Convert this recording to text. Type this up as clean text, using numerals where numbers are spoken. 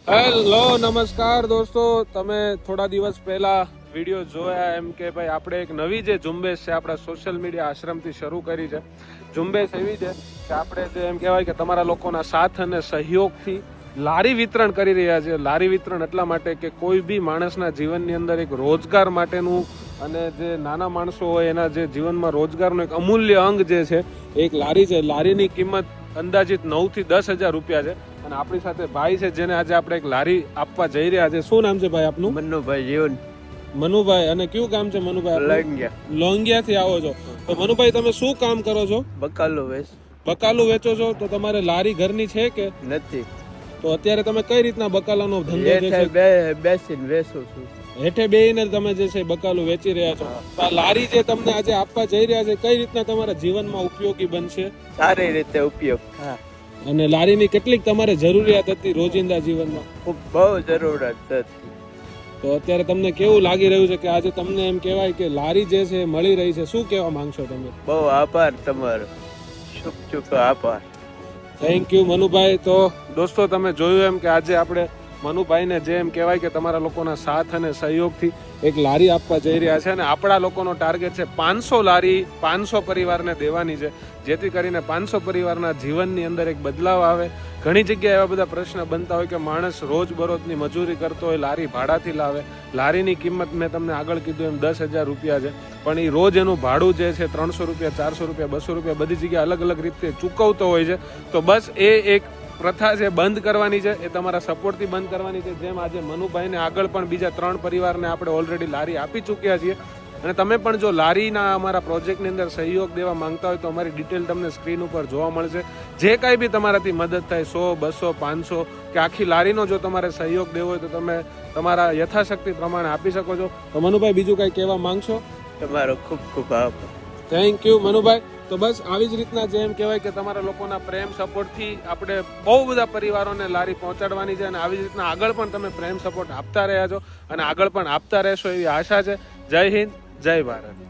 Hello નમસ્કાર દોસ્તો, તમે થોડા દિવસ પહેલા વિડીયો જોયા એમ કે ભાઈ આપણે એક નવી જે ઝુંબેશ છે આપણા સોશિયલ મીડિયા આશ્રમથી શરૂ કરી છે. ઝુંબેશ એવી છે કે આપણે જે એમ કહેવાય કે તમારા લોકોના સાથ અને સહયોગથી લારી વિતરણ કરી રહ્યા છે. લારી વિતરણ એટલા માટે કે કોઈ બી માણસના જીવનની અંદર એક રોજગાર માટેનું અને જે નાના માણસો હોય એના જે જીવનમાં રોજગારનું એક અમૂલ્ય અંગ જે છે એક લારી છે. લારીની કિંમત અંદાજિત 9 થી 10,000 રૂપિયા છે. અને આપણી સાથે ભાઈ છે જેને આજે આપણે એક લારી આપવા જઈ રહ્યા છે. શું નામ છે ભાઈ આપનું? મનુભાઈ જીવન. મનુભાઈ, અને કયું કામ છે મનુભાઈ? લંગ્યા. લોંગિયા થી આવો છો તો મનુભાઈ તમે શું કામ કરો છો? બકાલો વેચ. બકાલું વેચો છો તો તમારે લારી ઘરની છે કે નથી? તો અત્યારે તમે કઈ રીતના બકાલાનો ધંધો જે છે બેસીને વેચું છું. હેઠે બેહીને તમે જે છે બકાલું વેચી રહ્યા છો. તો આ લારી જે તમને આજે આપવા જઈ રહ્યા છે કઈ રીતના તમારા જીવનમાં ઉપયોગી બનશે? સારી રીતે ઉપયોગ. હા, અને લારીની કેટલીક તમારે જરૂરિયાત હતી રોજિંદા જીવનમાં? ખૂબ બહુ જરૂરત હતી. તો અત્યારે તમને કેવું લાગી રહ્યું છે કે આજે તમને એમ કહેવાય કે લારી જે છે એ મળી રહી છે? શું કહેવા માંગશો તમે? બહુ આભાર તમારો, શુભ આભાર. Thank you Manubhai. તો દોસ્તો તમે જોયું એમ કે આજે આપણે મનુભાઈને જે એમ કહેવાય કે તમારા લોકોના સાથ અને સહયોગથી એક લારી આપવા જઈ રહ્યા છે. અને આપણા લોકોનો ટાર્ગેટ છે 500 લારી 500 પરિવારને દેવાની છે, જેથી કરીને 500 પરિવારના જીવનની અંદર એક બદલાવ આવે. ઘણી જગ્યાએ એવા બધા પ્રશ્ન બનતા હોય કે માણસ રોજબરોજની મજૂરી કરતો હોય, લારી ભાડાથી લાવે. લારીની કિંમત મેં તમને આગળ કીધું એમ 10,000 રૂપિયા છે, પણ એ રોજ એનું ભાડું જે છે 300 રૂપિયા, 400 રૂપિયા, 200 રૂપિયા બધી જગ્યાએ અલગ અલગ રીતે ચૂકવતો હોય છે. તો બસ એ એક પ્રથા છે, બંધ કરવાની છે. એ તમારા સપોર્ટથી બંધ કરવાની છે. જેમ આજે મનુભાઈને આગળ પણ બીજા 3 પરિવારને આપણે ઓલરેડી લારી આપી ચૂક્યા છીએ. અને તમે પણ જો લારીના અમારા પ્રોજેક્ટની અંદર સહયોગ દેવા માંગતા હોય તો અમારી ડિટેલ તમને સ્ક્રીન ઉપર જોવા મળશે. જે કાંઈ બી તમારાથી મદદ થાય 100, 200, 500 કે આખી લારીનો જો તમારે સહયોગ દેવો હોય તો તમે તમારા યથાશક્તિ પ્રમાણે આપી શકો છો. તો મનુભાઈ બીજું કાંઈ કહેવા માંગશો? તમારો ખૂબ ખૂબ આભાર. Thank you Manubhai. તો બસ આવી જ રીતના જેમ કહેવાય કે તમારા લોકોના પ્રેમ સપોર્ટથી આપણે બહુ બધા પરિવારોને લારી પહોંચાડવાની છે. અને આવી જ રીતના આગળ પણ તમે પ્રેમ સપોર્ટ આપતા રહ્યા છો અને આગળ પણ આપતા રહેશો એવી આશા છે. જય હિન્દ, જય ભારત.